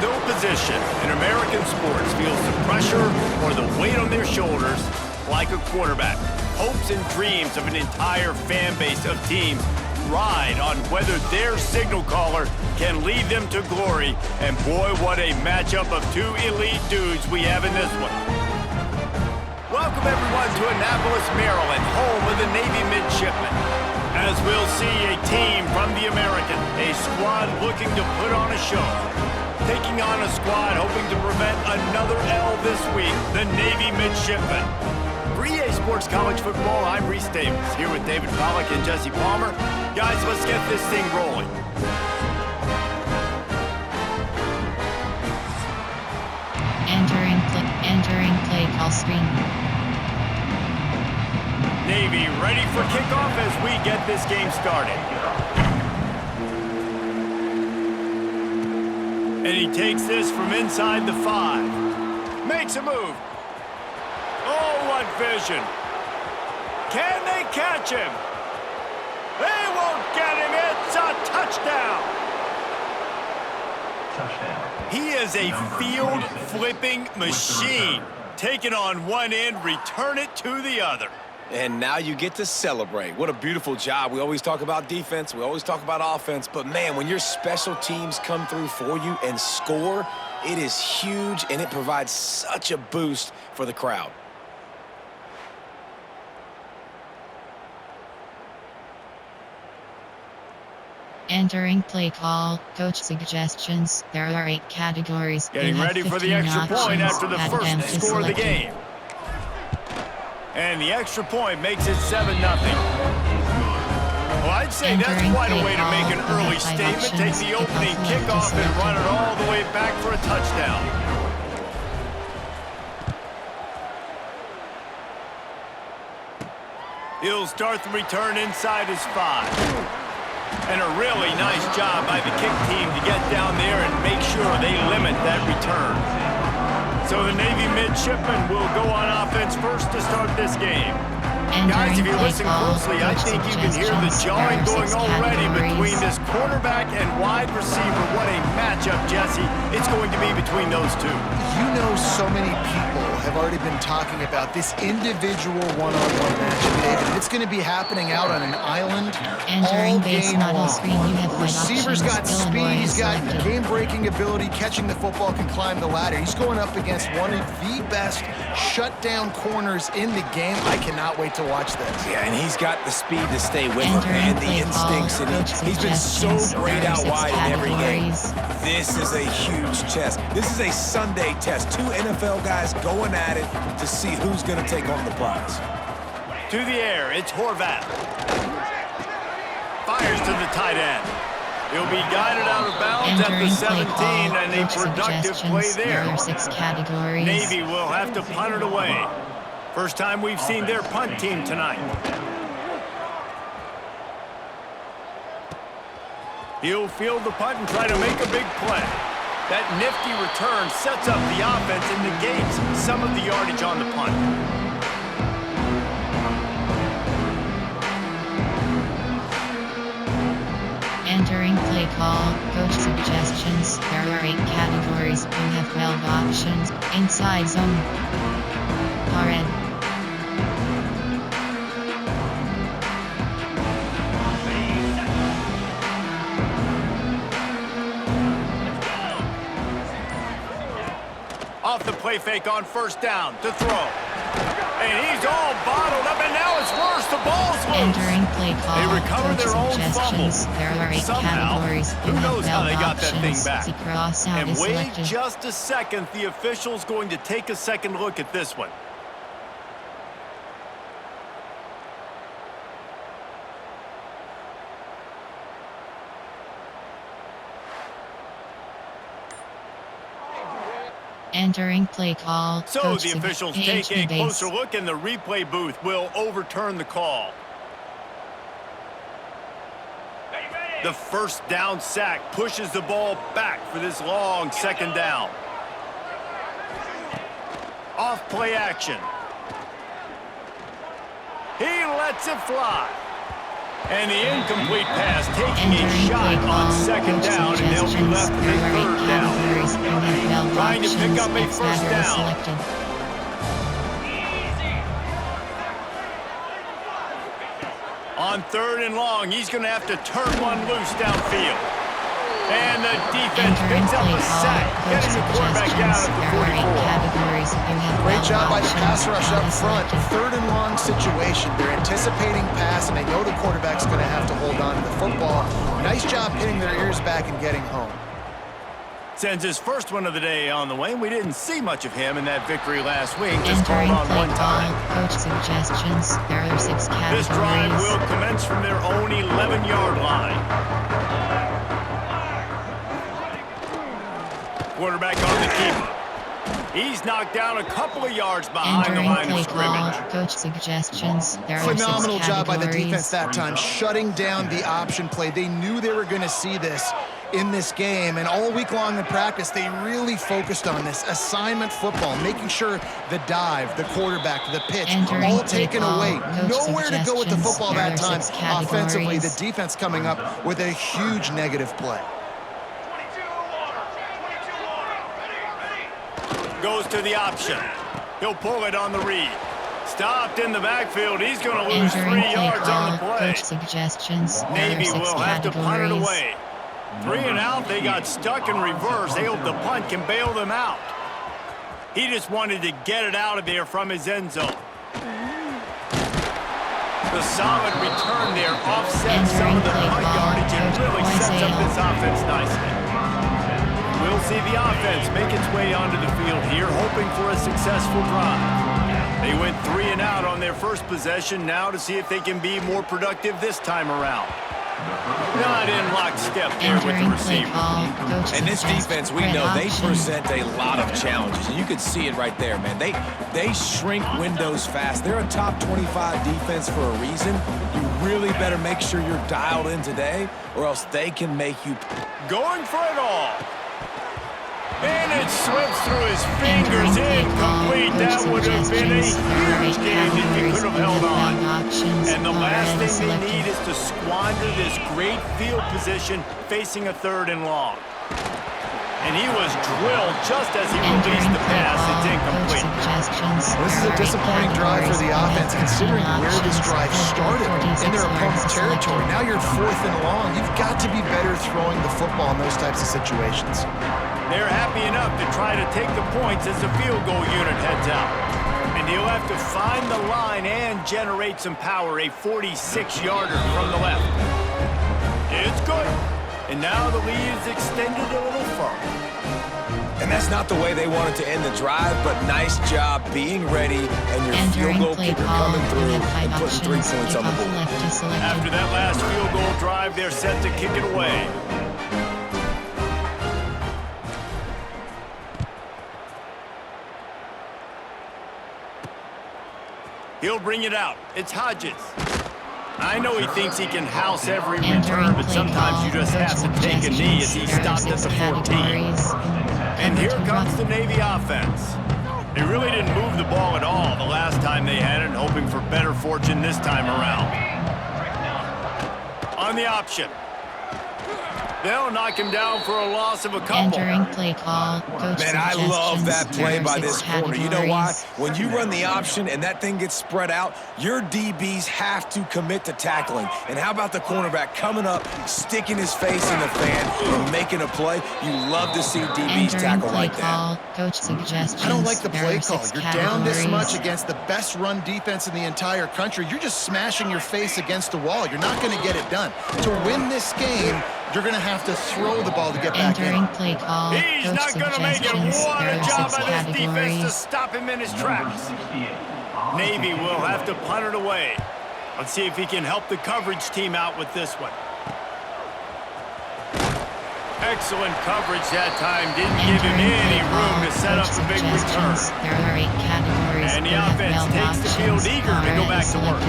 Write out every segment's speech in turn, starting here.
no position in American sports feels the pressure or the weight on their shoulders like a quarterback. Hopes and dreams of an entire fan base of teams ride on whether their signal caller can lead them to glory. And boy, what a matchup of two elite dudes we have in this one. Welcome everyone to Annapolis, Maryland, home of the Navy midshipmen. As we'll see a team from the American, a squad looking to put on a show. Taking on a squad hoping to prevent another L this week, the Navy midshipmen. For EA Sports College Football, I'm Reese Davis, here with David Pollack and Jesse Palmer. Guys, let's get this thing rolling. Entering play call screen. Navy ready for kickoff as we get this game started. And he takes this from inside the 5. Makes a move. Oh, what vision. Can they catch him? They won't get him. It's a touchdown. He is a field-flipping machine. Take it on one end, return it to the other. And now you get to celebrate. What a beautiful job. We always talk about defense. We always talk about offense. But, man, when your special teams come through for you and score, it is huge, and it provides such a boost for the crowd. Entering play call, coach suggestions. There are 8 categories. Getting ready for the extra point after the first score of the game. And the extra point makes it 7-0. Well, I'd say that's quite a way to make an early statement. Take the opening kickoff and run it all the way back for a touchdown. He'll start the return inside his 5. And a really nice job by the kick team to get down there and make sure they limit that return. So the Navy midshipmen will go on offense first to start this game. Guys, if you listen closely, I think you can hear the jawing going already between this quarterback and wide receiver. What a matchup, Jesse, it's going to be between those two. You know, so many people have already been talking about this individual one-on-one matchup, David. It's going to be happening out on an island all game long. Receiver's got speed, he's got game-breaking ability, catching the football, can climb the ladder. He's going up against one of the best shutdown corners in the game. I cannot wait to watch this. Yeah, and he's got the speed to stay with him, and the instincts, and he's been so great out wide in every game. This is a huge test. This is a Sunday test. 2 NFL guys going at it to see who's going to take home the prize. To the air, it's Horvath. Fires to the tight end. He'll be guided out of bounds at the 17, and a productive play there. 6 categories. Navy will have to punt it away. First time we've seen their punt team tonight. He'll field the punt and try to make a big play. That nifty return sets up the offense and negates some of the yardage on the punt. Entering play call, coach suggestions. There are 8 categories. You have 12 options. Inside zone. Red. Off the play fake on first down to throw. And he's all bottled up, and now it's worse. The ball's loose. Entering play call. They recover their own fumble. There are 8 Somehow, categories. who knows how they got that thing back. And wait just a second. The official's going to take a second look at this one. Entering play call. So coach the officials take a closer look, and the replay booth will overturn the call. The first down sack pushes the ball back for this long second down. Off play action. He lets it fly. And the incomplete pass taking a shot on second down, and they'll be left with a third down. Trying to pick up a first down. On 3rd and long, he's going to have to turn one loose downfield. And the defense picks up a sack, getting the quarterback down at the 44. Great job by the pass rush up front. 3rd and long situation. They're anticipating pass, and they know the quarterback's going to have to hold on to the football. Nice job hitting their ears back and getting home. Sends his first one of the day on the way. We didn't see much of him in that victory last week. Just called on one time. Coach suggestions. There are 6 categories. This drive will commence from their own 11-yard line. Quarterback on the keeper. He's knocked down a couple of yards behind the line of scrimmage. Coach suggestions. There are Phenomenal 6 job by the defense that time, shutting down the option play. They knew they were going to see this in this game, and all week long in practice, they really focused on this assignment football, making sure the dive, the quarterback, the pitch, all taken away. Nowhere to go with the football that time. Offensively, the defense coming up with a huge negative play. Goes to the option. He'll pull it on the read. Stopped in the backfield. He's going to lose 3 yards on the play. Coach suggestions. Navy will have to punt it away. 3 and out. They got stuck in reverse. They hope the punt can bail them out. He just wanted to get it out of there from his end zone. The solid return there offsets some of the punt yardage and really sets up this offense nicely. We'll see the offense make its way onto the field here, hoping for a successful drive. They went 3 and out on their first possession, now to see if they can be more productive this time around. Not in lockstep there with the receiver. And this defense, we know they present a lot of challenges. And you can see it right there, man. They shrink windows fast. They're a top 25 defense for a reason. You really better make sure you're dialed in today, or else they can make you... Going for it all. And it slips through his fingers, incomplete. That would have been a huge game if he could have held on. And the last thing they need is to squander this great field position facing a 3rd and long. And he was drilled just as he released the pass. It's incomplete. This is a disappointing drive for the offense, considering where this drive started in their opponent's territory. Now you're 4th and long. You've got to be better throwing the football in those types of situations. They're happy enough to try to take the points as the field goal unit heads out. And he'll have to find the line and generate some power, a 46-yarder from the left. It's good. And now the lead is extended a little further. And that's not the way they wanted to end the drive, but nice job being ready and your field goal kicker coming through and putting 3 points on the board. After that last field goal drive, they're set to kick it away. He'll bring it out. It's Hodges. I know he thinks he can house every return, but sometimes you just have to take a knee as he stopped at the 14. And here comes the Navy offense. They really didn't move the ball at all the last time they had it, hoping for better fortune this time around. On the option. They'll knock him down for a loss of a couple. Entering play call. Man, I love that play by this corner. You know why? When you run the option and that thing gets spread out, your DBs have to commit to tackling. And how about the cornerback coming up, sticking his face in the fan, and making a play? You love to see DBs tackle like that. Coach suggestions. I don't like the play call. You're down this much against the best run defense in the entire country. You're just smashing your face against the wall. You're not going to get it done. To win this game, you're going to have to throw the ball to get back in. Play call. He's not going to make it. What a job by this defense to stop him in his tracks. Navy will have to punt it away. Let's see if he can help the coverage team out with this one. Excellent coverage that time. Didn't give him any room to set up a big return. There are 8 categories. And the offense takes the field eager to go back to work.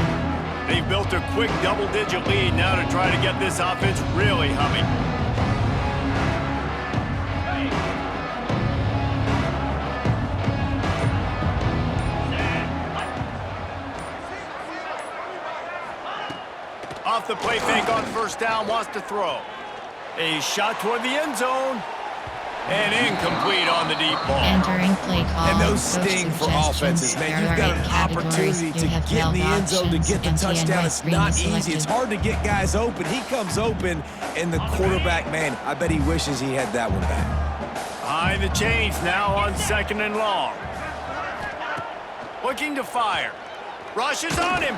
They've built a quick double-digit lead now to try to get this offense really humming. Off off the play fake on first down, wants to throw. A shot toward the end zone. And incomplete on the deep ball. Entering play call. And those sting for offenses, man. You've got an opportunity to get in the end zone to get the touchdown. It's not easy. It's hard to get guys open. He comes open, and the quarterback, man, I bet he wishes he had that one back. Behind the chains now on 2nd and long. Looking to fire. Rushes on him.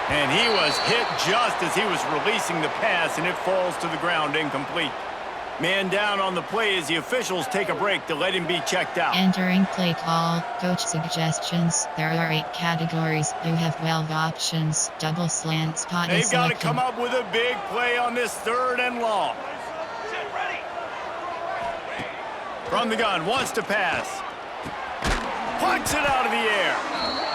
And he was hit just as he was releasing the pass, and it falls to the ground incomplete. Man down on the play as the officials take a break to let him be checked out. Entering play call. Coach suggestions. There are 8 categories. You have 12 options. Double slant spot. They've got to come up with a big play on this 3rd and long. From the gun, wants to pass. Plucks it out of the air.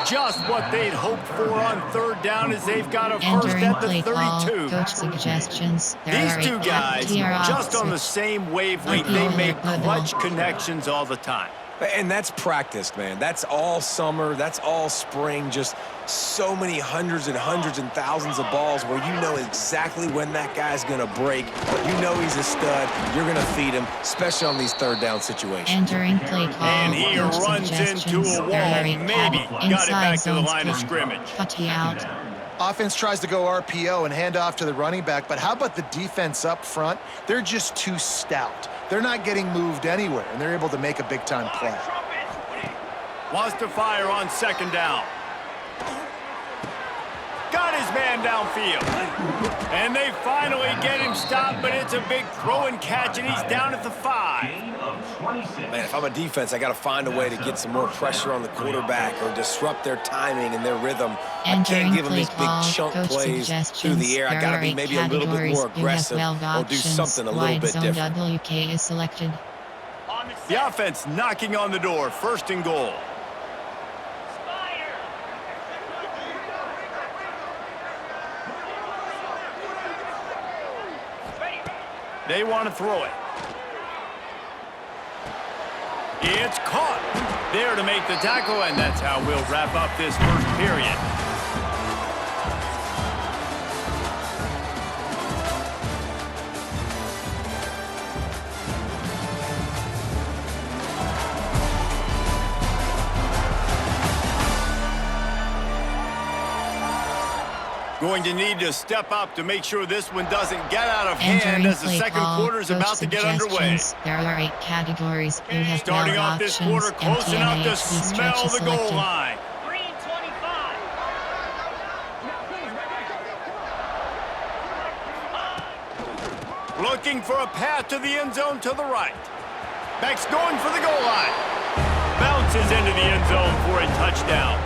Just what they'd hoped for on 3rd down as they've got a first at the 32. Coach suggestions. These two guys, just on the same wavelength, they make clutch connections all the time. And that's practiced, man. That's all summer. That's all spring. Just so many hundreds and thousands of balls where you know exactly when that guy's going to break. You know he's a stud. You're going to feed him, especially on these 3rd down situations. Entering play call. And he runs into a wall. Maybe got it back to the line of scrimmage. Cutty out. Offense tries to go RPO and hand off to the running back, but how about the defense up front? They're just too stout. They're not getting moved anywhere, and they're able to make a big-time play. Wants to fire on 2nd down. Got his man downfield. And they finally get him stopped, but it's a big throw and catch, and he's down at the 5. Man, if I'm a defense, I got to find a way to get some more pressure on the quarterback or disrupt their timing and their rhythm. I can't give them these big chunk plays through the air. I got to be maybe a little bit more aggressive or do something a little bit different. WK is selected. The offense knocking on the door, 1st and goal. They want to throw it. It's caught. There to make the tackle, and that's how we'll wrap up this 1st period. Going to need to step up to make sure this one doesn't get out of hand as the 2nd quarter is about to get underway. There are 8 categories. You have starting off this quarter close enough to smell the goal line. Looking for a path to the end zone to the right. Beck's going for the goal line. Bounces into the end zone for a touchdown.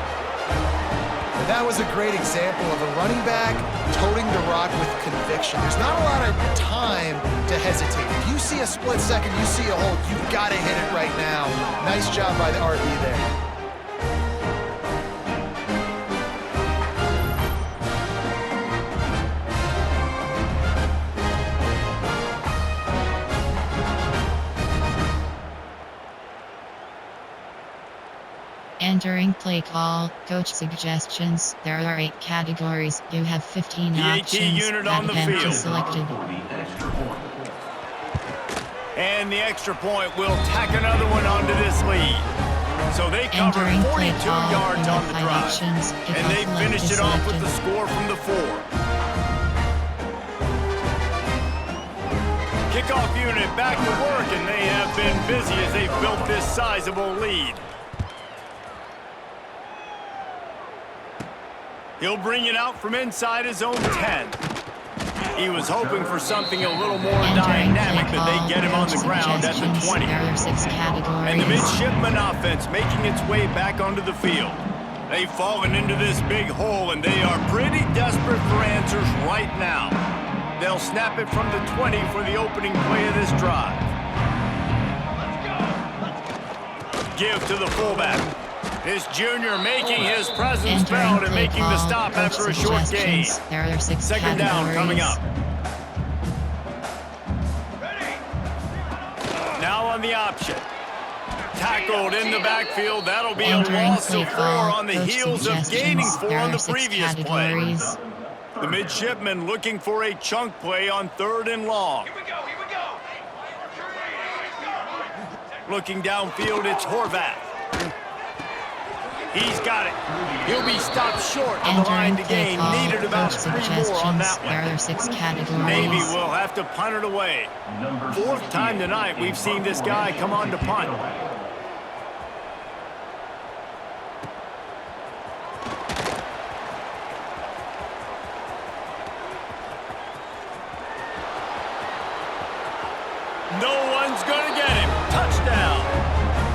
That was a great example of a running back toting the rock with conviction. There's not a lot of time to hesitate. If you see a split second, you see a hole, you've got to hit it right now. Nice job by the RB there. Entering play call. Coach suggestions. There are 8 categories. You have 15 options. unit on the field. Selected. And the extra point will tack another one onto this lead. So they cover 42 yards on the drive. And they finished it off with the score from the 4. Kickoff unit back to work, and they have been busy as they've built this sizable lead. He'll bring it out from inside his own 10. He was hoping for something a little more dynamic, but they get him on the ground at the 20. And the midshipman offense making its way back onto the field. They've fallen into this big hole, and they are pretty desperate for answers right now. They'll snap it from the 20 for the opening play of this drive. Give to the fullback. This junior making his presence felt and making the stop after a short gain. 2nd down coming up. Now on the option. Tackled in the backfield. That'll be a loss of 4 on the heels of gaining 4 on the previous play. The midshipman looking for a chunk play on 3rd and long. Here we go, here we go. Looking downfield, it's Horvath. He's got it. He'll be stopped short on the line to gain. Needed about 3 more on that one. There are 6 categories. Navy will have to punt it away. 4th time tonight we've seen this guy come on to punt. No one's gonna get him. Touchdown.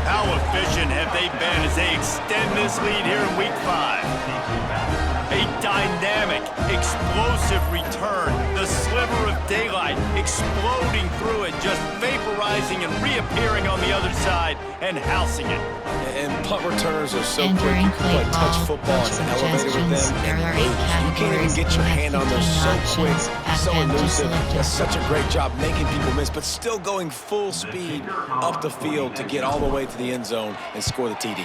How efficient have they been as they extend this lead here in week 5? A dynamic, explosive return. The sliver of daylight exploding through it, just vaporizing and reappearing on the other side and housing it. And punt returners are so quick. You can play touch football in an elevator with them. And you can't even get your hand on them. So quick, so elusive. Does such a great job making people miss, but still going full speed up the field to get all the way to the end zone and score the TD.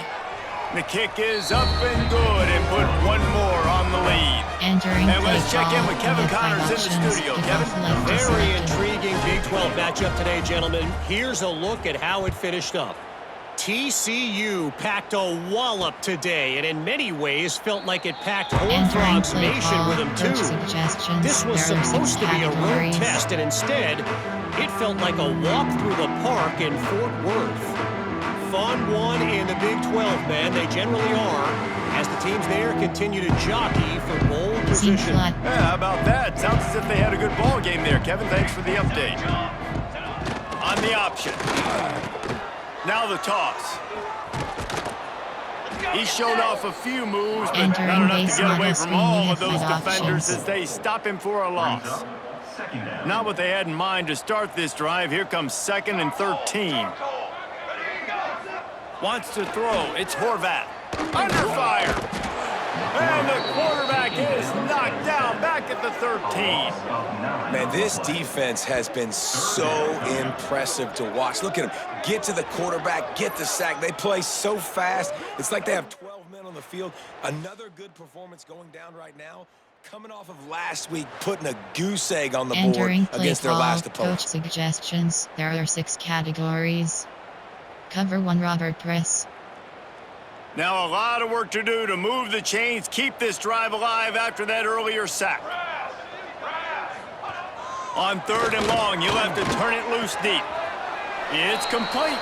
The kick is up and good and put 1 more on the lead. And let's check in with Kevin Connors in the studio. Kevin? Very intriguing Big 12 matchup today, gentlemen. Here's a look at how it finished up. TCU packed a wallop today, and in many ways felt like it packed Horned Frogs Nation with them too. This was supposed to be a road test, and instead, it felt like a walk through the park in Fort Worth. Fun one in the Big 12, man. They generally are, as the teams there continue to jockey for bowl position. Yeah, how about that? Sounds as if they had a good ball game there, Kevin. Thanks for the update. On the option. Now the toss. He showed off a few moves, but not enough to get away from all of those defenders as they stop him for a loss. Not what they had in mind to start this drive. Here comes 2nd and 13. Wants to throw. It's Horvath. Under fire. And the quarterback is knocked down back at the 13. Man, this defense has been so impressive to watch. Look at them. Get to the quarterback, get the sack. They play so fast. It's like they have 12 men on the field. Another good performance going down right now. Coming off of last week, putting a goose egg on the board against their last opponent. Coach suggestions. There are 6 categories. Cover 1 Robert Press. Now a lot of work to do to move the chains, keep this drive alive after that earlier sack. On 3rd and long, you'll have to turn it loose deep. It's complete.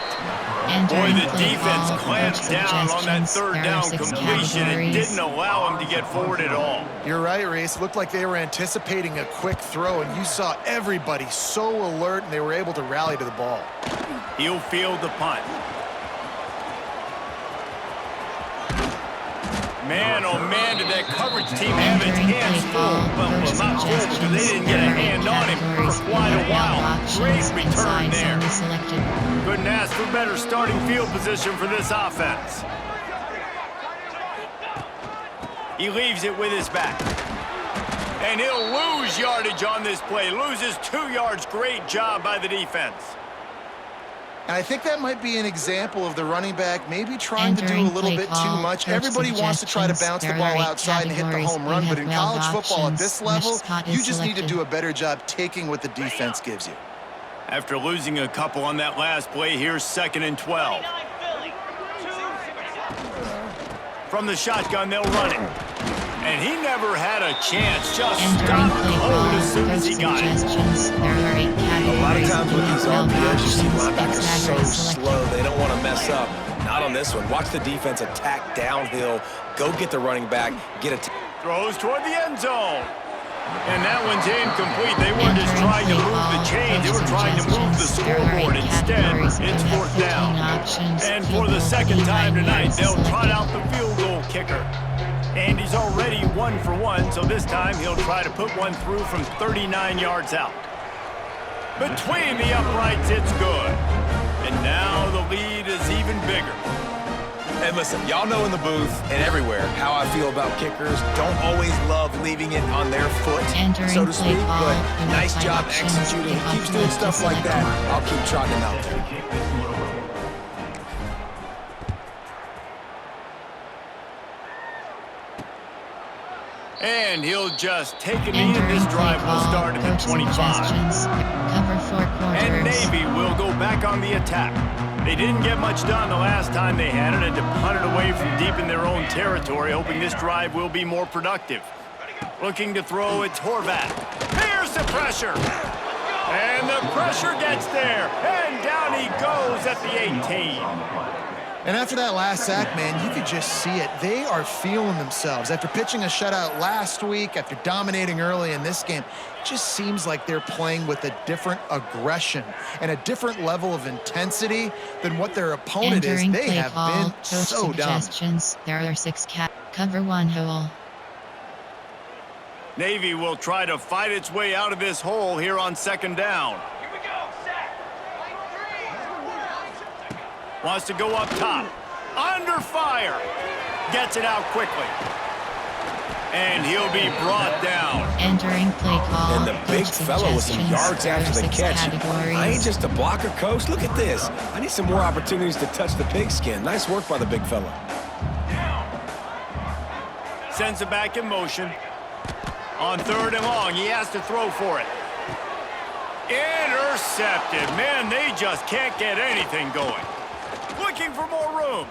Boy, the defense clamped down on that 3rd down completion and didn't allow him to get forward at all. You're right, Reese. It looked like they were anticipating a quick throw, and you saw everybody so alert, and they were able to rally to the ball. He'll field the punt. Man, oh man, did that coverage team have its hands full. Well, not full because they didn't get a hand on him for quite a while. Great return there. Couldn't ask for better starting field position for this offense. He leaves it with his back. And he'll lose yardage on this play. Loses 2 yards. Great job by the defense. And I think that might be an example of the running back maybe trying to do a little bit too much. Everybody wants to try to bounce the ball outside and hit the home run, but in college football at this level, you just need to do a better job taking what the defense gives you. After losing a couple on that last play, here's 2nd and 12. From the shotgun, they'll run it. And he never had a chance, just stopped cold as soon as he got it. A lot of times with these RPOs, you see linebackers so slow, they don't want to mess up. Not on this one. Watch the defense attack downhill, go get the running back, get a... Throws toward the end zone. And that one's incomplete. They weren't just trying to move the chains, they were trying to move the scoreboard. Instead, it's 4th down. And for the 2nd time tonight, they'll trot out the field goal kicker. And he's already 1 for 1, so this time he'll try to put one through from 39 yards out. Between the uprights, it's good. And now the lead is even bigger. And listen, y'all know in the booth and everywhere how I feel about kickers. Don't always love leaving it on their foot, so to speak, but nice job executing. He keeps doing stuff like that. I'll keep trotting him out there. And he'll just take a knee, and this drive will start at the 25. Cover 4 quarters. And Navy will go back on the attack. They didn't get much done the last time they had it, and to punt it away from deep in their own territory, hoping this drive will be more productive. Looking to throw, it's Horvat. Here's the pressure. And the pressure gets there. And down he goes at the 18. And after that last sack, man, you could just see it. They are feeling themselves. After pitching a shutout last week, after dominating early in this game, it just seems like they're playing with a different aggression and a different level of intensity than what their opponent is. They have been so dominant. There are 6 cover 1 hole. Navy will try to fight its way out of this hole here on 2nd down. Wants to go up top. Under fire. Gets it out quickly. And he'll be brought down. Entering play call. And the big fella with some yards after the catch. I ain't just a blocker, coach. Look at this. I need some more opportunities to touch the pigskin. Nice work by the big fella. Sends it back in motion. On 3rd and long, he has to throw for it. Intercepted. Man, they just can't get anything going. Looking for more room.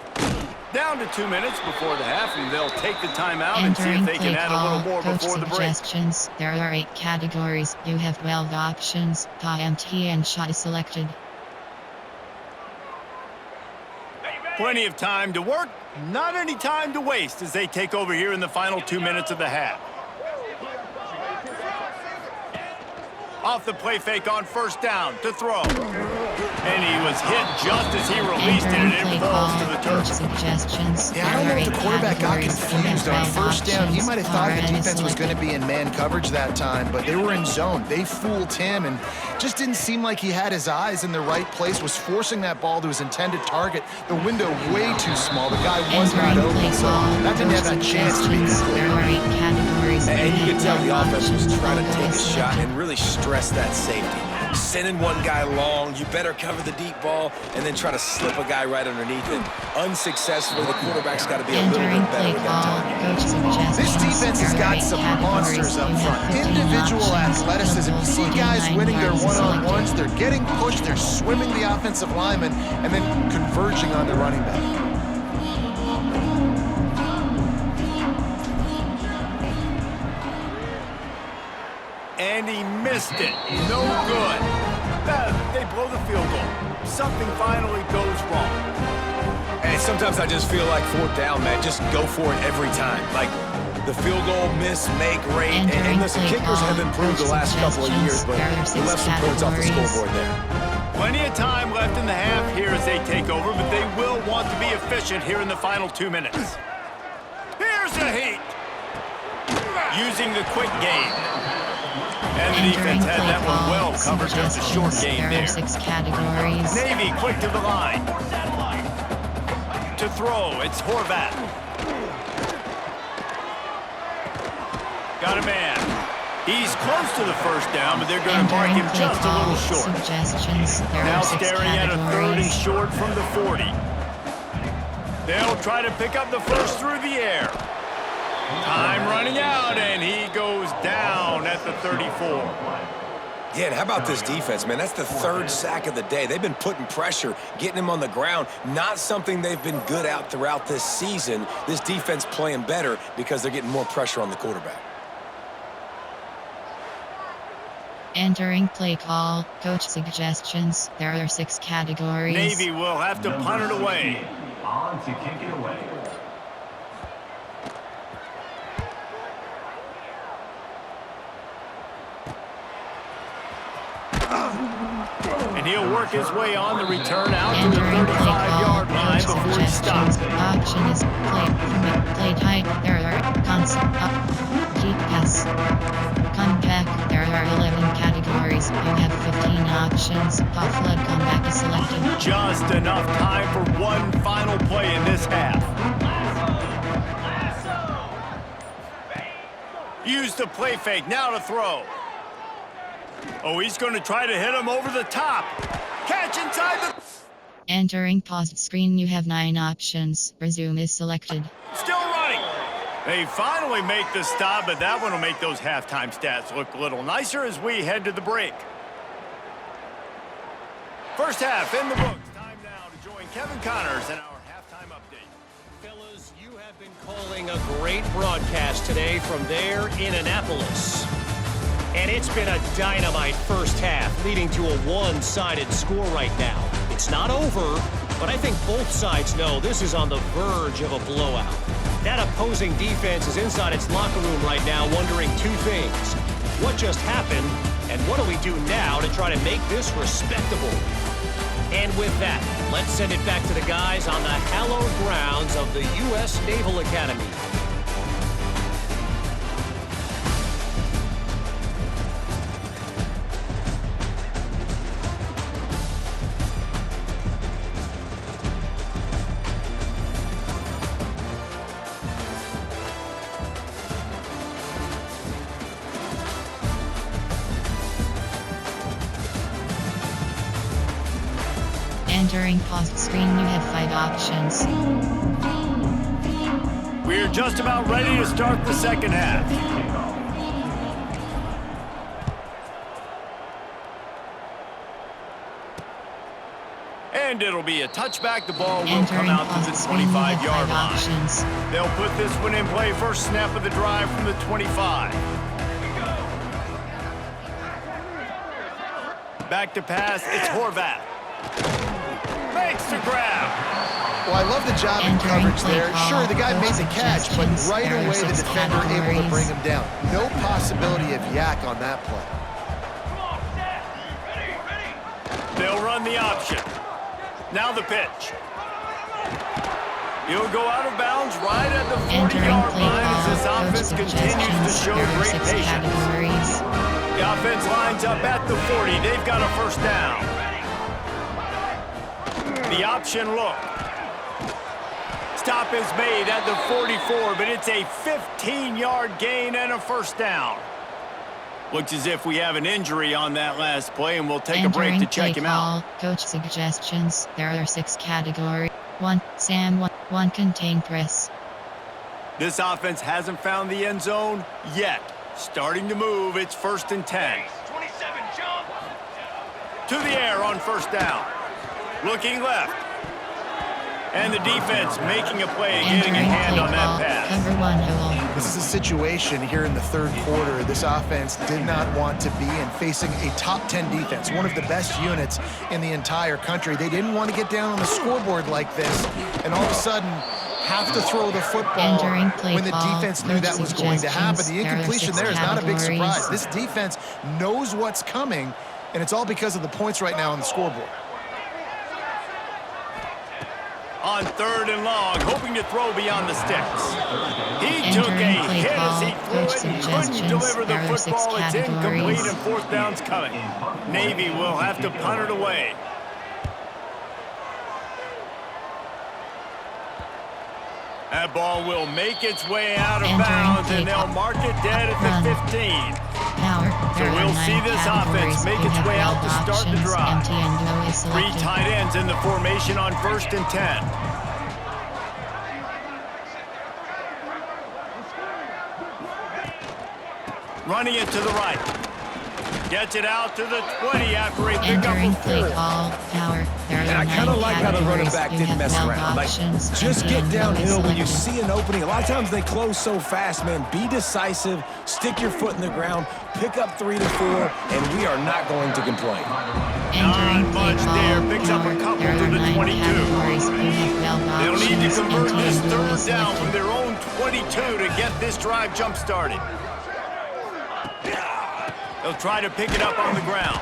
Down to 2 minutes before the half, and they'll take the timeout and see if they can add a little more before the break. There are 8 categories. You have 12 options. IMT and shot is selected. Plenty of time to work, not any time to waste as they take over here in the final 2 minutes of the half. Off the play fake on 1st down to throw. And he was hit just as he released it, and it falls to the turf. Yeah, I don't know if the quarterback got confused on 1st down. He might have thought the defense was going to be in man coverage that time, but they were in zone. They fooled him, and just didn't seem like he had his eyes in the right place, was forcing that ball to his intended target. The window way too small. The guy was not open, so that didn't have that chance to be complete. And you can tell the offense was trying to take a shot and really stress that safety. Sending one guy long, you better cover the deep ball, and then try to slip a guy right underneath it. Unsuccessfully, the quarterback's got to be a little bit better with that time. This defense has got some monsters up front. Individual athleticism. You see guys winning their one-on-ones. They're getting pushed. They're swimming the offensive lineman and then converging on the running back. And he missed it. No good. They blow the field goal. Something finally goes wrong. And sometimes I just feel like 4th down, man. Just go for it every time. Like the field goal, miss, make, rate. And listen, kickers have improved the last couple of years, but they left some points off the scoreboard there. Plenty of time left in the half here as they take over, but they will want to be efficient here in the final 2 minutes. Here's the heat. Using the quick game. And the defense had that one well covered. Just a short game there. 6 categories. Navy quick to the line. To throw, it's Horvat. Got a man. He's close to the 1st down, but they're going to mark him just a little short. Now staring at a 3rd and short from the 40. They'll try to pick up the 1st through the air. Time running out, and he goes down at the 34. Yeah, and how about this defense, man? That's the 3rd sack of the day. They've been putting pressure, getting him on the ground. Not something they've been good at throughout this season. This defense playing better because they're getting more pressure on the quarterback. Entering play call, coach suggestions. There are 6 categories. Navy will have to punt it away. On to kick it away. And he'll work his way on the return out to the 35-yard line before he stops. Option is play tight. There are GPS. Compact. There are 11 categories. You have 15 options. Off-flood comeback is selected. Just enough time for one final play in this half. Use the play fake. Now to throw. Oh, he's going to try to hit him over the top. Catch inside the... Entering paused screen, you have 9 options. Resume is selected. Still running. They finally make the stop, but that one will make those halftime stats look a little nicer as we head to the break. First half in the books. Time now to join Kevin Connors in our halftime update. Fellas, you have been calling a great broadcast today from there in Annapolis. And it's been a dynamite first half, leading to a one-sided score right now. It's not over, but I think both sides know this is on the verge of a blowout. That opposing defense is inside its locker room right now wondering two things. What just happened, and what do we do now to try to make this respectable? And with that, let's send it back to the guys on the hallowed grounds of the U.S. Naval Academy. Entering post screen, you have 5 options. We're just about ready to start the second half. And it'll be a touchback. The ball will come out to the 25-yard line. They'll put this one in play. First snap of the drive from the 25. Back to pass. It's Horvath. Makes the grab. Well, I love the job in coverage there. Sure, the guy made the catch, but right away the defender able to bring him down. No possibility of yak on that play. They'll run the option. Now the pitch. He'll go out of bounds right at the 40-yard line as this offense continues to show great patience. The offense lines up at the 40. They've got a first down. The option look. Stop is made at the 44, but it's a 15-yard gain and a first down. Looks as if we have an injury on that last play, and we'll take a break to check him out. Coach suggestions. There are 6 categories. 1, Sam. 1, contain press. This offense hasn't found the end zone yet. Starting to move. It's 1st and 10. 27, jump. To the air on first down. Looking left. And the defense making a play, getting a hand on that pass. Cover 1 hole. This is a situation here in the third quarter. This offense did not want to be in facing a top 10 defense, one of the best units in the entire country. They didn't want to get down on the scoreboard like this, and all of a sudden have to throw the football when the defense knew that was going to happen. The incompletion there is not a big surprise. This defense knows what's coming, and it's all because of the points right now on the scoreboard. On 3rd and long, hoping to throw beyond the sticks. He took a hit as he threw it and couldn't deliver the football. It's incomplete and 4th down's coming. Navy will have to punt it away. That ball will make its way out of bounds, and they'll mark it dead at the 15. So we'll see this offense make its way out to start the drive. 3 tight ends in the formation on 1st and 10. Running it to the right. Gets it out to the 20 after a pickup of 4. And I kind of like how the running back didn't mess around. Like, just get downhill when you see an opening. A lot of times they close so fast, man. Be decisive, stick your foot in the ground, pick up 3 to 4, and we are not going to complain. Not much there. Picks up a couple to the 22. They'll need to convert this 3rd down from their own 22 to get this drive jump-started. They'll try to pick it up on the ground.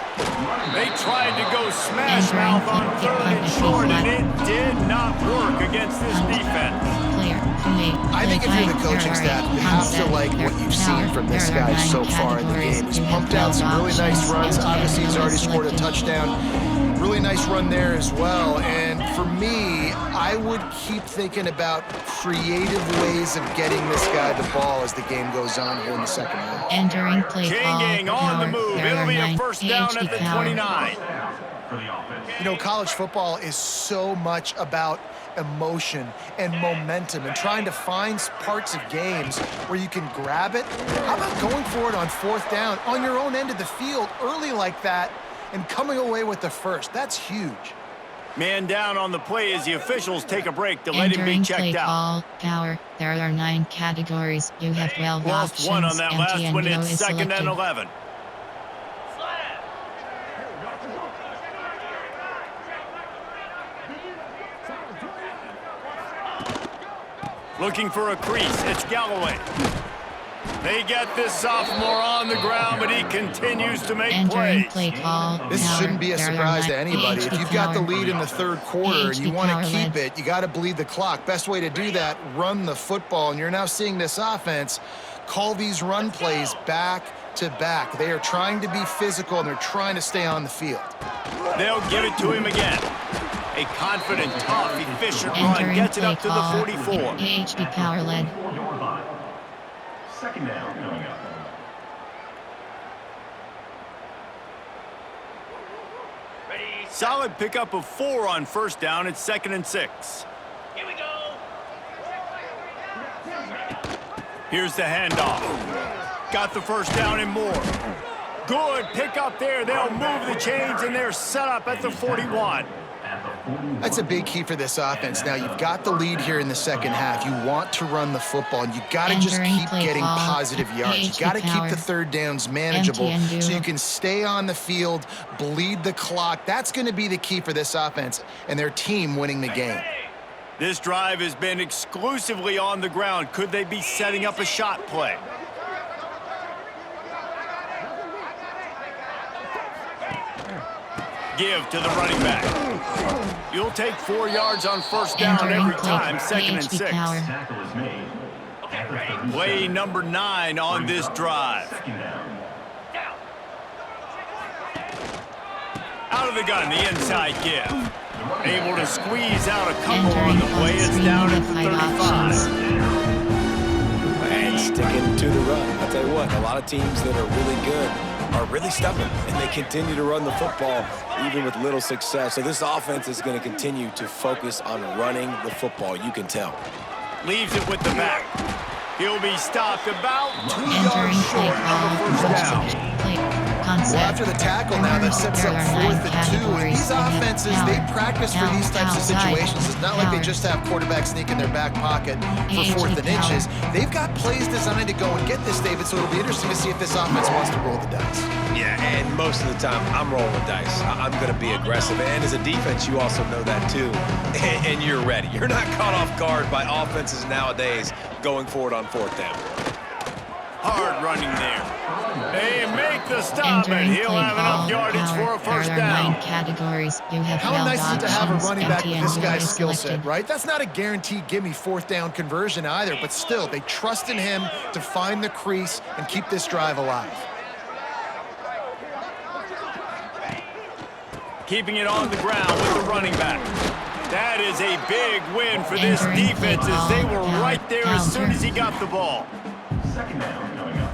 They tried to go smash mouth on 3rd and short, and it did not work against this defense. I think if you're the coaching staff, you have to like what you've seen from this guy so far in the game. He's pumped out some really nice runs. Obviously, he's already scored a touchdown. Really nice run there as well. And for me, I would keep thinking about creative ways of getting this guy the ball as the game goes on here in the second half. Entering play King on the move. It'll be a first down at the 29. You know, college football is so much about emotion and momentum, and and trying to find parts of games where you can grab it. How about going for it on 4th down on your own end of the field early like that and coming away with the first? That's huge. Man down on the play as the officials take a break to let him be checked out. Call, power. There are 9 categories. You have 12 Lost options. one on that last one. MTNO It's is 2nd and selected. 11. Looking for a crease. It's Galloway. They get this sophomore on the ground, but he continues to make Entering plays. play call. This power. shouldn't be a There are surprise to 9 anybody. If you've got the lead in the 3rd quarter and you want to keep it, you got to bleed the clock. Best way to do that, run the football. And you're now seeing this offense call these run plays back to back. They are trying to be physical, and they're trying to stay on the field. They'll give it to him again. A confident, tough, efficient run gets it up to the 44. HP power led. 4 yard line. 2nd down coming up. Solid pickup of 4 on 1st down. It's 2nd and 6. Here we go. Here's the handoff. Got the 1st down and more. Good pickup there. They'll move the chains, and they're set up at the 41. That's a big key for this offense. Now, you've got the lead here in the 2nd half. You want to run the football, and you got to just keep getting positive yards. You got to keep the 3rd downs manageable so you can stay on the field, bleed the clock. That's going to be the key for this offense and their team winning the game. This drive has been exclusively on the ground. Could they be setting up a shot play? Give to the running back. You'll take 4 yards on 1st down every time. 2nd and 6. Tackle is made. Play number 9 on this drive. Out of the gun, the inside give. Able to squeeze out a couple on the play. It's down at the 35. And sticking to the run. I'll tell you what, a lot of teams that are really good are really stubborn, and they continue to run the football even with little success. So this offense is going to continue to focus on running the football. You can tell. Leaves it with the back. He'll be stopped about 2 yards short of the 1st down. Well, after the tackle now, that sets up 4th and 2. And these offenses, they practice for these types of situations. It's not like they just have quarterback sneak in their back pocket for 4th and inches. They've got plays designed to go and get this, David, so it'll be interesting to see if this offense wants to roll the dice. Yeah, and most of the time, I'm rolling the dice. I'm going to be aggressive. And as a defense, you also know that too. And you're ready. You're not caught off guard by offenses nowadays going forward on 4th down. Hard running there. They make the stop, and he'll have enough yardage for a 1st down. How nice is it to have a running back with this guy's skill set, right? That's not a guaranteed gimme 4th down conversion either, but still, they trust in him to find the crease and keep this drive alive. Keeping it on the ground with the running back. That is a big win for this defense as they were right there as soon as he got the ball. 2nd down coming up.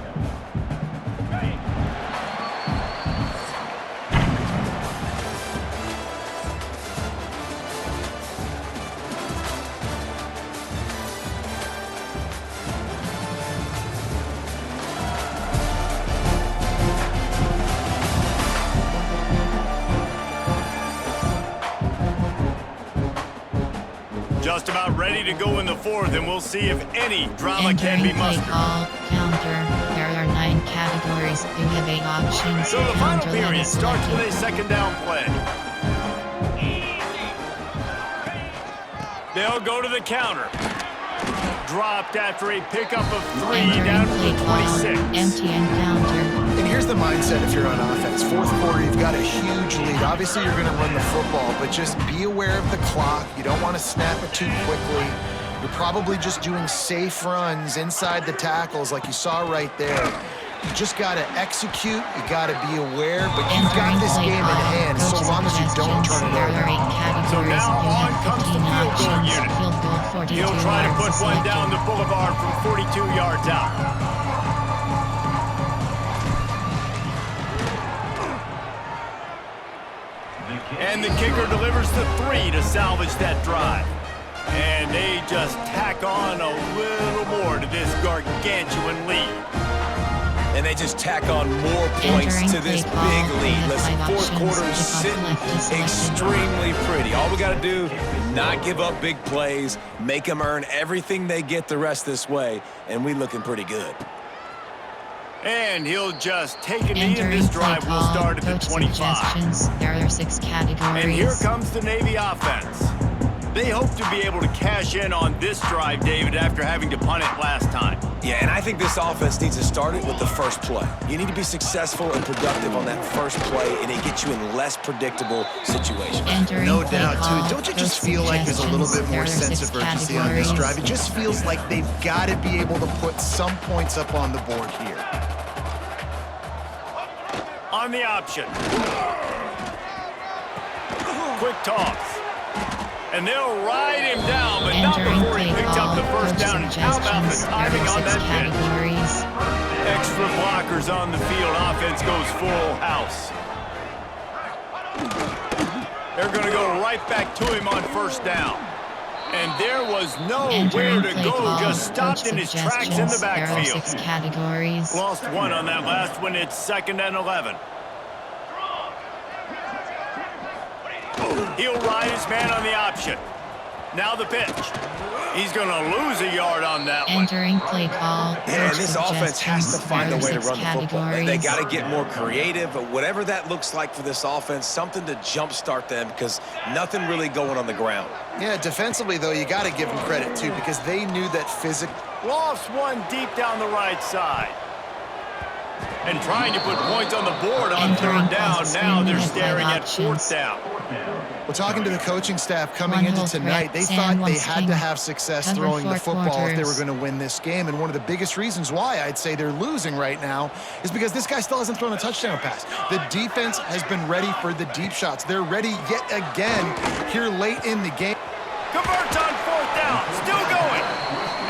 Just about ready to go in the 4th, and we'll see if any drama can be mustered. Counter. There are 9 categories. You have 8 options. So the final period starts with a 2nd down play. They'll go to the counter. Dropped after a pickup of 3 down to the 26. MTN counter. And here's the mindset if you're on offense. 4th quarter, you've got a huge lead. Obviously, you're going to run the football, but just be aware of the clock. You don't want to snap it too quickly. You're probably just doing safe runs inside the tackles like you saw right there. You just got to execute. You got to be aware, but you've got this game in hand so long as you don't turn it over. So now on comes the field goal unit. He'll try to put one down the boulevard from 42 yards out. And the kicker delivers the 3 to salvage that drive. And they just tack on a little more to this gargantuan lead. And they just tack on more points to this big lead. Listen, fourth quarter is sitting extremely pretty. All we got to do, not give up big plays, make them earn everything they get the rest this way, and we looking pretty good. And he'll just take a knee, and this drive will start at the 25. There are 6 categories. And here comes the Navy offense. They hope to be able to cash in on this drive, David, after having to punt it last time. Yeah, and I think this offense needs to start it with the first play. You need to be successful and productive on that first play, and it gets you in less predictable situations. No doubt, too. Don't you just feel like there's a little bit more sense of urgency on this drive? It just feels like they've got to be able to put some points up on the board here. On the option. Quick toss. And they'll ride him down, but not before he picks up the first down. And how about the timing on that pitch? Extra blockers on the field. Offense goes full house. They're going to go right back to him on first down. And there was nowhere to go, just stopped in his tracks in the backfield. Lost one on that last one. It's 2nd and 11. He'll ride his man on the option. Now the pitch. He's going to lose a yard on that one. Entering play call. Yeah, this offense has to find a way to run the football. They got to get more creative, but whatever that looks like for this offense, something to jumpstart them because nothing really going on the ground. Yeah, defensively, though, you got to give them credit, too, because they knew that Lost one deep down the right side. And trying to put points on the board on third down. Now they're staring at fourth down. Well, talking to the coaching staff coming into tonight, they thought they had to have success throwing the football if they were going to win this game. And one of the biggest reasons why I'd say they're losing right now is because this guy still hasn't thrown a touchdown pass. The defense has been ready for the deep shots. They're ready yet again here late in the game. Converts on fourth down, still going.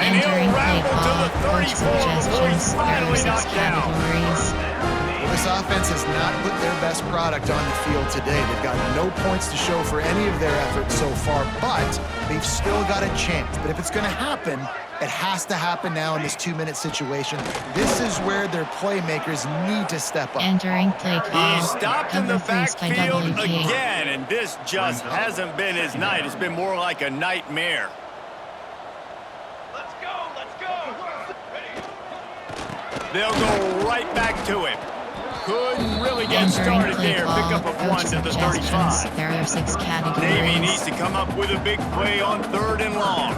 And he'll rattle to the 34 before he's finally knocked down. This offense has not put their best product on the field today. They've got no points to show for any of their efforts so far, but they've still got a chance. But if it's going to happen, it has to happen now in this 2-minute situation. This is where their playmakers need to step up. Entering play call. He's stopped in the backfield again, and this just hasn't been his night. It's been more like a nightmare. Let's go. They'll go right back to him. Couldn't really get started there. Pick up a 1 to the 35. There are 6 categories. Navy needs to come up with a big play on 3rd and long.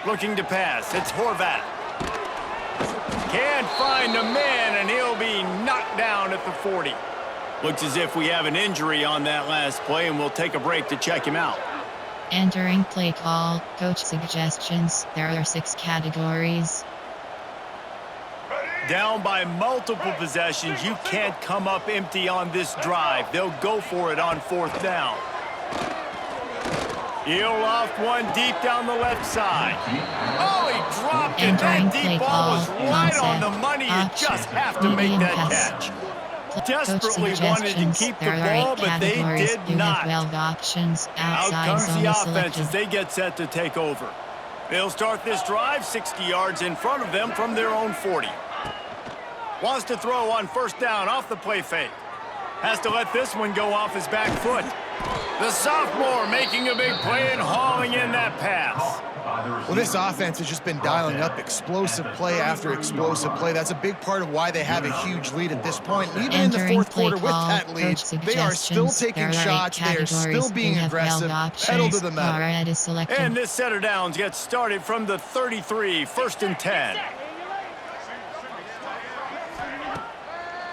Looking to pass. It's Horvat. Can't find a man, and he'll be knocked down at the 40. Looks as if we have an injury on that last play, and we'll take a break to check him out. Entering play call. Coach suggestions. There are 6 categories. Down by multiple possessions, you can't come up empty on this drive. They'll go for it on 4th down. He'll loft one deep down the left side. Oh, he dropped it. That deep ball was right on the money. You just have to make that catch. Desperately wanted to keep the ball, but they did not. Out comes the offense as they get set to take over. They'll start this drive 60 yards in front of them from their own 40. Wants to throw on 1st down off the play fake. Has to let this one go off his back foot. The sophomore making a big play and hauling in that pass. Well, this offense has just been dialing up explosive play after explosive play. That's a big part of why they have a huge lead at this point. And even in the 4th quarter with that lead, they are still taking shots. They are still being aggressive. Pedal to the metal. And this set of downs gets started from the 33, 1st and 10.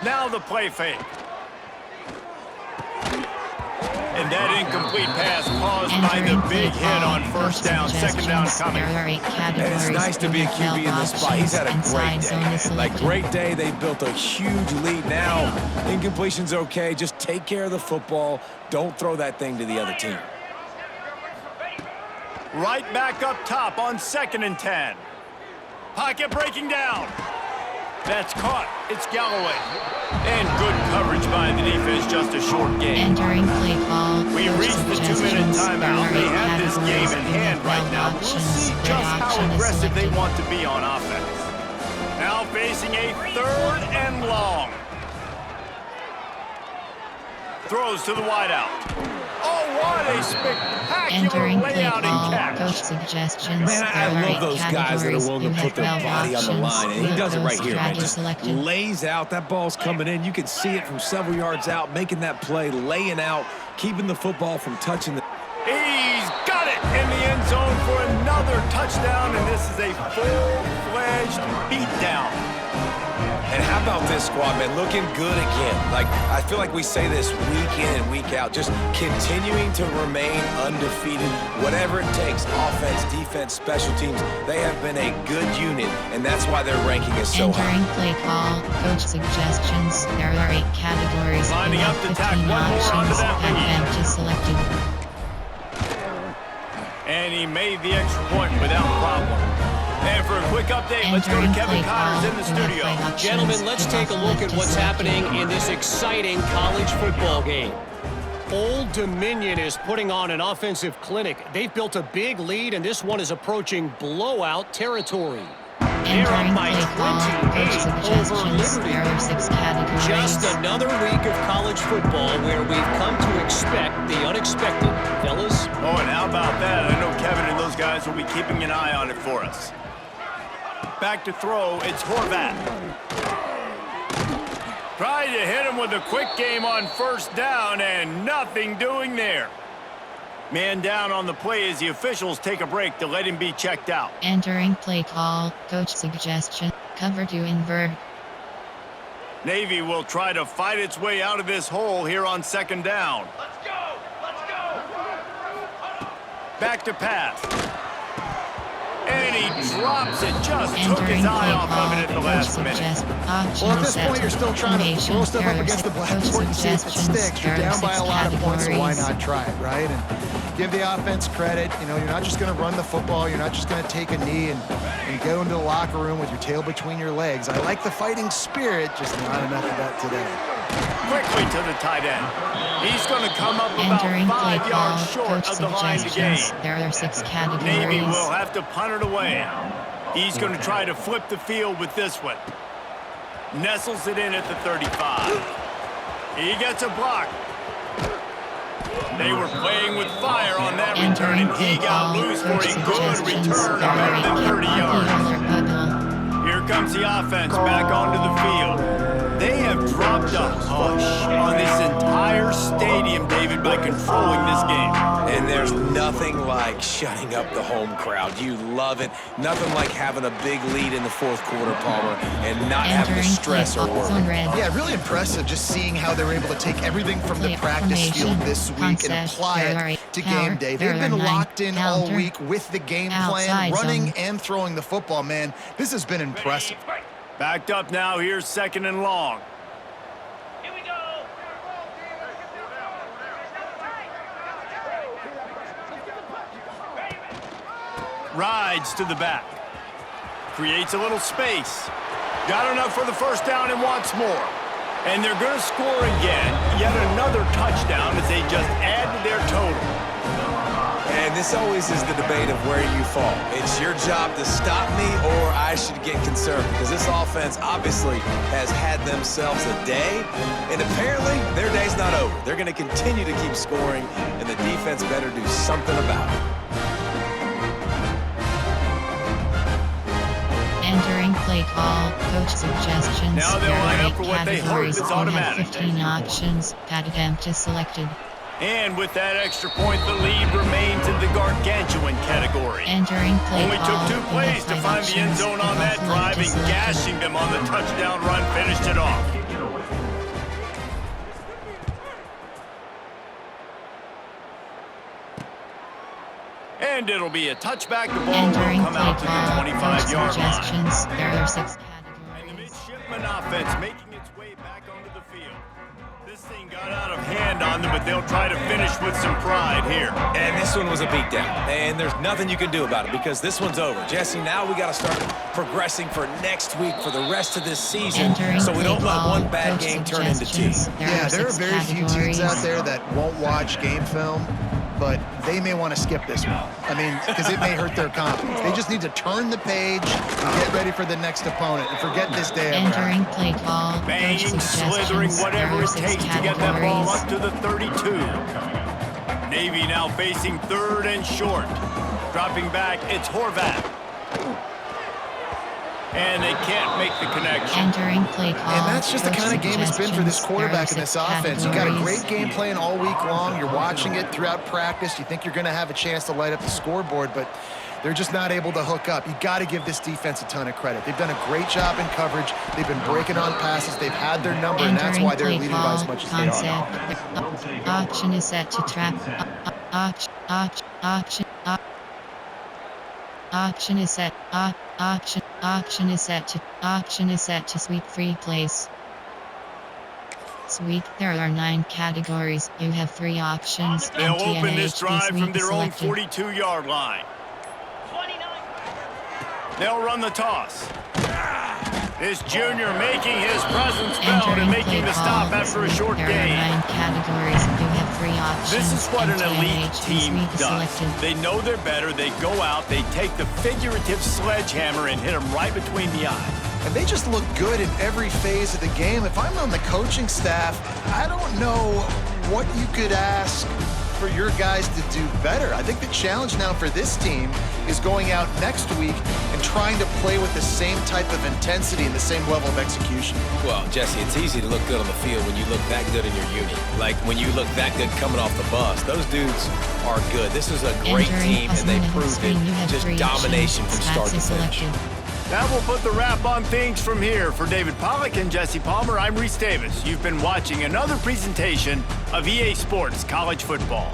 Now the play fake. And that incomplete pass caused by the big hit on 1st down, 2nd down coming. And it's nice to be a QB in this spot. He's had a great day. Like, great day. They built a huge lead now. Incompletion's okay. Just take care of the football. Don't throw that thing to the other team. Right back up top on 2nd and 10. Pocket breaking down. That's caught. It's Galloway. And good coverage by the defense, just a short game. Entering play call. We reached the 2-minute timeout. They have this game in hand right now. We'll see just how aggressive they want to be on offense. Now facing a 3rd and long. Throws to the wideout. Oh, what a spectacular layout and catch. Coach suggestions. Man, I love those guys that are willing to put their body on the line, and he does it right here, man. Just lays out. That ball's coming in. You can see it from several yards out, making that play, laying out, keeping the football from touching the... He's got it in the end zone for another touchdown, and this is a full-fledged beatdown. And how about this squad, man? Looking good again. Like, I feel like we say this week in and week out, just continuing to remain undefeated, whatever it takes, offense, defense, special teams. They have been a good unit, and that's why their ranking is so high. Entering play call, coach suggestions. There are 8 categories. Lining up to tack one more onto that lead. Selected. And he made the extra point without problem. And for a quick update, let's go to Kevin Connors in the studio. Gentlemen, let's take a look at what's happening in this exciting college football game. Old Dominion is putting on an offensive clinic. They've built a big lead, and this one is approaching blowout territory. They're up by 28 over Liberty. Just another week of college football where we've come to expect the unexpected, fellas. Oh, and how about that? I know Kevin and those guys will be keeping an eye on it for us. Back to throw, it's Horvath. Tried to hit him with a quick game on 1st down, and nothing doing there. Man down on the play as the officials take a break to let him be checked out. Entering play call, coach suggestion, cover 2 invert. Navy will try to fight its way out of this hole here on 2nd down. Let's go! Let's go! Back to pass. And he drops it, just took his eye off of it at the last minute. Well, at this point, you're still trying to throw stuff up against the blackboard and see if it sticks. You're down by a lot of points, so why not try it, right? And give the offense credit. You know, you're not just going to run the football. You're not just going to take a knee and go into the locker room with your tail between your legs. I like the fighting spirit, just not enough of that today. Quickly to the tight end. He's going to come up about 5 yards short of the line to gain. There are 6 categories. Navy will have to punt it away. He's going to try to flip the field with this one. Nestles it in at the 35. He gets a block. They were playing with fire on that return, and he got loose for a good return of better than 30 yards. Here comes the offense back onto the field. They have dropped a hush on this entire stadium, David, by controlling this game. And there's nothing like shutting up the home crowd. You love it. Nothing like having a big lead in the 4th quarter, Palmer, and not having to stress or worry. Yeah, really impressive just seeing how they were able to take everything from the practice field this week and apply it to game day. They've been locked in all week with the game plan, running and throwing the football, man. This has been impressive. Backed up now, here's 2nd and long. Here we go! Rides to the back. Creates a little space. Got enough for the 1st down and wants more. And they're going to score again. Yet another touchdown as they just add to their total. And this always is the debate of where you fall. It's your job to stop me, or I should get concerned, because this offense obviously has had themselves a day, and apparently their day's not over. They're going to continue to keep scoring, and the defense better do something about it. Entering play call, coach suggestions. Now they'll line up for what they hope is automatic. 15 options, attempt is selected. And with that extra point, the lead remains in the gargantuan category. Entering play Only took 2 plays to find the end zone on that drive, and gashing them on the touchdown run finished it off. And it'll be a touchback. The ball will come out to the 25-yard line. There are 6 categories. And the midshipman offense making its way back onto the field. This thing got out of hand on them, but they'll try to finish with some pride here. And this one was a beatdown. And there's nothing you can do about it because this one's over. Jesse, now we got to start progressing for next week for the rest of this season so we don't let one bad game turn into two. Yeah, there are very few teams out there that won't watch game film, but they may want to skip this one. I mean, because it may hurt their confidence. They just need to turn the page and get ready for the next opponent and forget this day. Entering play call. Banging, slithering, whatever it takes to get that ball up to the 32. Navy now facing third and short. Dropping back, it's Horvath. And they can't make the connection. Entering play call. And that's just the kind of game it's been for this quarterback in this offense. You got a great game plan all week long. You're watching it throughout practice. You think you're going to have a chance to light up the scoreboard, but they're just not able to hook up. You got to give this defense a ton of credit. They've done a great job in coverage. They've been breaking on passes. They've had their number, and that's why they're leading by as much as they are. Option is set to trap. Option is set. Option is set to sweep free plays. Sweep. There are 9 categories. You have 3 options. They'll open this drive from their own selected. 42-yard line. 29. They'll run the toss. This junior making his presence felt and making the stop after a short There gain. are 9 categories. You have 3 options. This is what an elite MTNH team sweep does. selected. They know they're better. They go out, they take the figurative sledgehammer and hit them right between the eyes. And they just look good in every phase of the game. If I'm on the coaching staff, I don't know what you could ask for your guys to do better. I think the challenge now for this team is going out next week and trying to play with the same type of intensity and the same level of execution. Well, Jesse, it's easy to look good on the field when you look that good in your unit. Like when you look that good coming off the bus. Those dudes are good. This is a great team, and they proved it. Just domination from start to finish. That will put the wrap on things from here. For David Pollack and Jesse Palmer, I'm Reese Davis. You've been watching another presentation of EA Sports College Football.